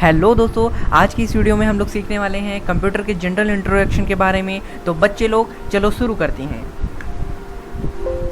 Hello दोस्तों, आज की इस वीडियो में हम लोग सीखने वाले हैं कंप्यूटर के जनरल इंट्रोडक्शन के बारे में। तो बच्चे लोग चलो शुरू करते हैं।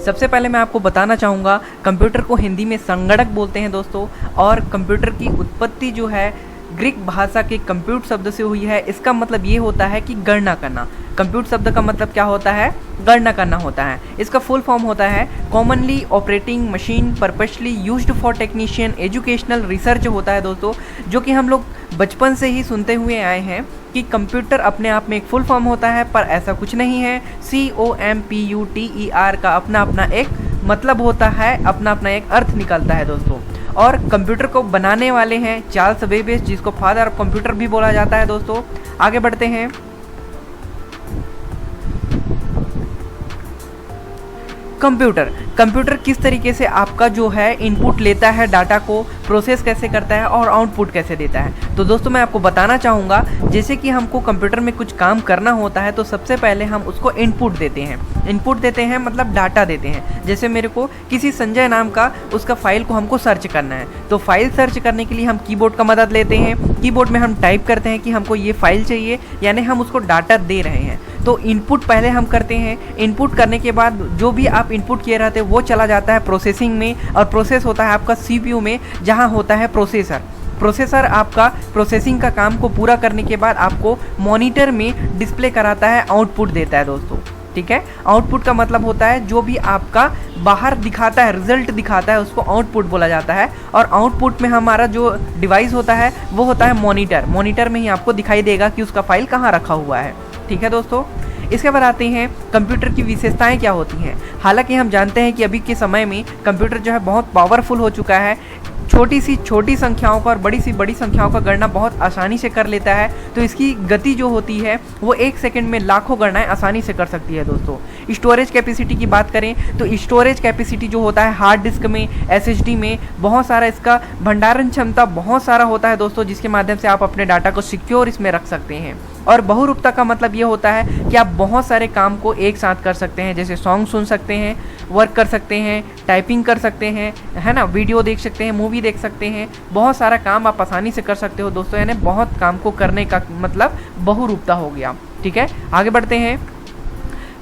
सबसे पहले मैं आपको बताना चाहूँगा, कंप्यूटर को हिंदी में संगणक बोलते हैं दोस्तों। और कंप्यूटर की उत्पत्ति जो है ग्रीक भाषा के कंप्यूट शब्द से हुई है। इसका मतलब ये होता है कि गणना करना। कंप्यूट शब्द का मतलब क्या होता है? गणना करना होता है। इसका फुल फॉर्म होता है commonly operating machine purposely used for technician educational research होता है दोस्तों, जो कि हम लोग बचपन से ही सुनते हुए आए हैं कि कंप्यूटर अपने आप में एक फुल फॉर्म होता है, पर ऐसा कुछ नहीं है। COMPUTER का अपना अपना एक मतलब होता है, अपना अपना एक अर्थ निकलता है दोस्तों। और कंप्यूटर को बनाने वाले हैं चार्ल्स बेबेज, जिसको फादर ऑफ कंप्यूटर भी बोला जाता है दोस्तों। आगे बढ़ते हैं। कंप्यूटर किस तरीके से आपका जो है इनपुट लेता है, डाटा को प्रोसेस कैसे करता है और आउटपुट कैसे देता है। तो दोस्तों मैं आपको बताना चाहूँगा, जैसे कि हमको कंप्यूटर में कुछ काम करना होता है तो सबसे पहले हम उसको इनपुट देते हैं मतलब डाटा देते हैं। जैसे मेरे को किसी संजय नाम का उसका फाइल को हमको सर्च करना है, तो फाइल सर्च करने के लिए हम कीबोर्ड का मदद लेते हैं। कीबोर्ड में हम टाइप करते हैं कि हमको ये फाइल चाहिए, यानी हम उसको डाटा दे रहे हैं। तो इनपुट पहले हम करते हैं। इनपुट करने के बाद जो भी आप इनपुट किए रहते हैं वो चला जाता है प्रोसेसिंग में, और प्रोसेस होता है आपका CPU में, जहां होता है प्रोसेसर आपका प्रोसेसिंग का काम को पूरा करने के बाद आपको मॉनिटर में डिस्प्ले कराता है, आउटपुट देता है दोस्तों। ठीक है, आउटपुट का मतलब होता है जो भी आपका बाहर दिखाता है, रिजल्ट दिखाता है, उसको आउटपुट बोला जाता है। और आउटपुट में हमारा जो डिवाइस होता है वो होता है मॉनिटर में ही आपको दिखाई देगा कि उसका फाइल कहाँ रखा हुआ है। ठीक है दोस्तों, इसके बाद आते हैं कंप्यूटर की विशेषताएं क्या होती हैं। हालांकि हम जानते हैं कि अभी के समय में कंप्यूटर जो है बहुत पावरफुल हो चुका है, छोटी संख्याओं का और बड़ी संख्याओं का गणना बहुत आसानी से कर लेता है। तो इसकी गति जो होती है वो 1 सेकंड में लाखों गणनाएं आसानी से कर सकती है दोस्तों। स्टोरेज कैपेसिटी की बात करें तो स्टोरेज कैपेसिटी जो होता है हार्ड डिस्क में, SSD में बहुत सारा इसका भंडारण क्षमता बहुत सारा होता है दोस्तों, जिसके माध्यम से आप अपने डाटा को सिक्योर इसमें रख सकते हैं। और बहुरूपता का मतलब ये होता है कि आप बहुत सारे काम को एक साथ कर सकते हैं, जैसे सॉन्ग सुन सकते हैं, वर्क कर सकते हैं, टाइपिंग कर सकते हैं, है ना, वीडियो देख सकते हैं, मूवी देख सकते हैं। बहुत सारा काम आप आसानी से कर सकते हो दोस्तों, यानी बहुत काम को करने का मतलब बहुरूपता हो गया। ठीक है, आगे बढ़ते हैं।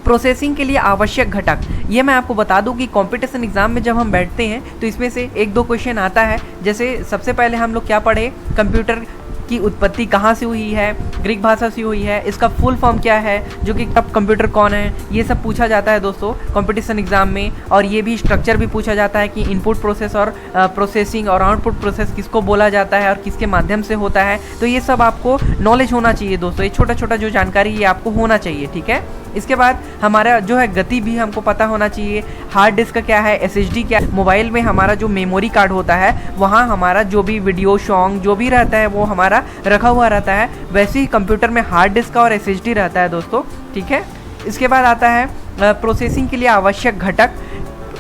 प्रोसेसिंग के लिए आवश्यक घटक, ये मैं आपको बता दूं कि कंपटीशन एग्जाम में जब हम बैठते हैं तो इसमें से 1-2 क्वेश्चन आता है। जैसे सबसे पहले हम लोग क्या पढ़े, कंप्यूटर की उत्पत्ति कहाँ से हुई है, ग्रीक भाषा से हुई है, इसका फुल फॉर्म क्या है, जो कि तब कंप्यूटर कौन है, ये सब पूछा जाता है दोस्तों कंपटीशन एग्जाम में। और ये भी स्ट्रक्चर भी पूछा जाता है कि इनपुट प्रोसेस और प्रोसेसिंग और आउटपुट प्रोसेस किसको बोला जाता है और किसके माध्यम से होता है। तो ये सब आपको नॉलेज होना चाहिए दोस्तों, ये छोटा छोटा जो जानकारी ये आपको होना चाहिए। ठीक है, इसके बाद हमारा जो है गति भी हमको पता होना चाहिए। हार्ड डिस्क क्या है, SSD क्या है। मोबाइल में हमारा जो मेमोरी कार्ड होता है वहाँ हमारा जो भी वीडियो सॉन्ग जो भी रहता है वो हमारा रखा हुआ रहता है, वैसे ही कंप्यूटर में हार्ड डिस्क और SSD रहता है दोस्तों। ठीक है, इसके बाद आता है प्रोसेसिंग के लिए आवश्यक घटक।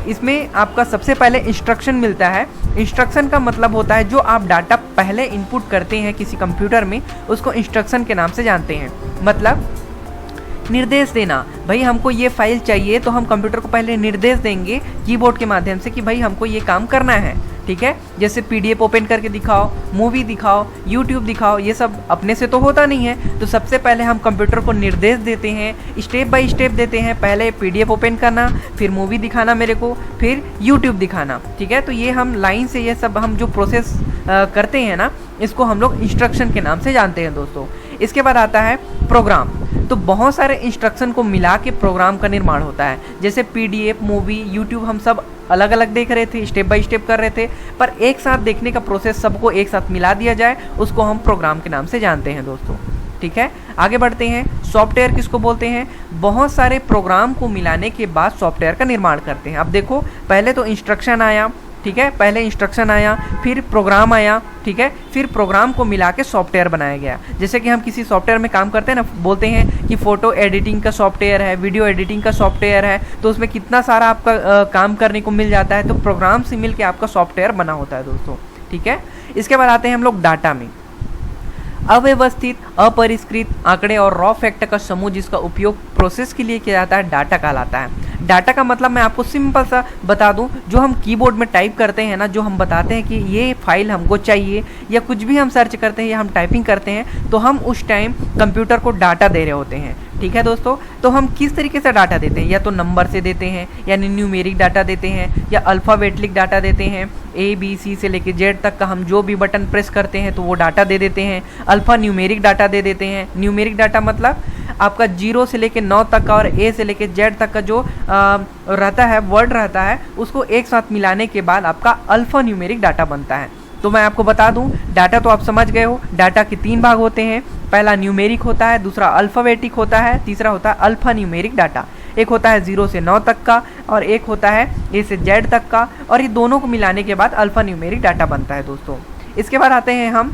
इसमें आपका सबसे पहले इंस्ट्रक्शन मिलता है। इंस्ट्रक्शन का मतलब होता है जो आप डाटा पहले इनपुट करते हैं किसी कंप्यूटर में, उसको इंस्ट्रक्शन के नाम से जानते हैं। मतलब निर्देश देना, भाई हमको ये फाइल चाहिए तो हम कंप्यूटर को पहले निर्देश देंगे कीबोर्ड के माध्यम से कि भाई हमको ये काम करना है। ठीक है, जैसे PDF ओपन करके दिखाओ, मूवी दिखाओ, YouTube दिखाओ, ये सब अपने से तो होता नहीं है। तो सबसे पहले हम कंप्यूटर को निर्देश देते हैं, स्टेप बाय स्टेप देते हैं। पहले PDF ओपन करना, फिर मूवी दिखाना मेरे को, फिर YouTube दिखाना। ठीक है, तो ये हम लाइन से ये सब हम जो प्रोसेस करते हैं ना, इसको हम लोग इंस्ट्रक्शन के नाम से जानते हैं दोस्तों। इसके बाद आता है प्रोग्राम। तो बहुत सारे इंस्ट्रक्शन को मिला के प्रोग्राम का निर्माण होता है। जैसे PDF, मूवी, YouTube हम सब अलग अलग देख रहे थे, स्टेप बाय स्टेप कर रहे थे, पर एक साथ देखने का प्रोसेस सबको एक साथ मिला दिया जाए, उसको हम प्रोग्राम के नाम से जानते हैं दोस्तों। ठीक है, आगे बढ़ते हैं। सॉफ्टवेयर किसको बोलते हैं? बहुत सारे प्रोग्राम को मिलाने के बाद सॉफ्टवेयर का निर्माण करते हैं। अब देखो, पहले तो इंस्ट्रक्शन आया, ठीक है, पहले इंस्ट्रक्शन आया, फिर प्रोग्राम आया, ठीक है, फिर प्रोग्राम को मिला के सॉफ्टवेयर बनाया गया। जैसे कि हम किसी सॉफ्टवेयर में काम करते हैं ना, बोलते हैं कि फ़ोटो एडिटिंग का सॉफ्टवेयर है, वीडियो एडिटिंग का सॉफ्टवेयर है, तो उसमें कितना सारा आपका काम करने को मिल जाता है। तो प्रोग्राम से मिल के आपका सॉफ्टवेयर बना होता है दोस्तों। ठीक है, इसके बाद आते हैं हम लोग डाटा में। अव्यवस्थित, अपरिष्कृत आंकड़े और रॉ फैक्ट का समूह जिसका उपयोग प्रोसेस के लिए किया जाता है डाटा कहलाता है। डाटा का मतलब मैं आपको सिंपल सा बता दूं, जो हम कीबोर्ड में टाइप करते हैं ना, जो हम बताते हैं कि ये फाइल हमको चाहिए, या कुछ भी हम सर्च करते हैं या हम टाइपिंग करते हैं, तो हम उस टाइम कंप्यूटर को डाटा दे रहे होते हैं। ठीक है दोस्तों, तो हम किस तरीके से डाटा देते हैं, या तो नंबर से देते हैं, यानी न्यूमेरिक डाटा देते हैं, या अल्फ़ाबेटिक डाटा देते हैं, ABC से लेके Z तक का हम जो भी बटन प्रेस करते हैं तो वो डाटा दे देते हैं। अल्फ़ा न्यूमेरिक डाटा दे देते हैं। न्यूमेरिक डाटा मतलब आपका 0 से लेके 9 तक का और A से लेके Z तक का जो रहता है, वर्ड रहता है, उसको एक साथ मिलाने के बाद आपका अल्फ़ा न्यूमेरिक डाटा बनता है। तो मैं आपको बता दूं, डाटा तो आप समझ गए हो। डाटा के 3 भाग होते हैं, पहला न्यूमेरिक होता है, दूसरा अल्फ़ाबेटिक होता है, तीसरा होता है अल्फ़ा न्यूमेरिक डाटा। एक होता है 0 से 9 तक का और एक होता है A से Z तक का, और ये दोनों को मिलाने के बाद अल्फ़ा न्यूमेरिक डाटा बनता है दोस्तों। इसके बाद आते हैं हम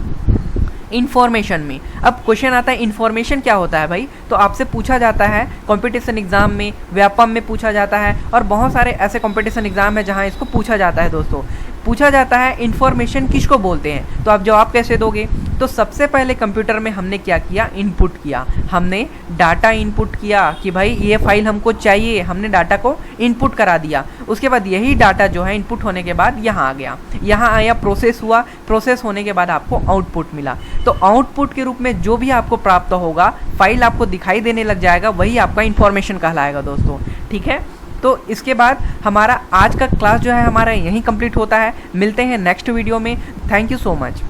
इन्फॉर्मेशन में। अब क्वेश्चन आता है इन्फॉर्मेशन क्या होता है भाई, तो आपसे पूछा जाता है कंपटीशन एग्जाम में, व्यापम में पूछा जाता है, और बहुत सारे ऐसे कंपटीशन एग्जाम है जहां इसको पूछा जाता है दोस्तों। पूछा जाता है इन्फॉर्मेशन किसको बोलते हैं, तो आप जवाब कैसे दोगे। तो सबसे पहले कंप्यूटर में हमने क्या किया, इनपुट किया, हमने डाटा इनपुट किया कि भाई ये फाइल हमको चाहिए, हमने डाटा को इनपुट करा दिया। उसके बाद यही डाटा जो है इनपुट होने के बाद यहाँ आ गया, यहाँ आया, प्रोसेस हुआ, प्रोसेस होने के बाद आपको आउटपुट मिला। तो आउटपुट के रूप में जो भी आपको प्राप्त होगा, फाइल आपको दिखाई देने लग जाएगा, वही आपका इन्फॉर्मेशन कहलाएगा दोस्तों। ठीक है, तो इसके बाद हमारा आज का क्लास जो है हमारा यहीं कंप्लीट होता है। मिलते हैं नेक्स्ट वीडियो में। Thank you so much.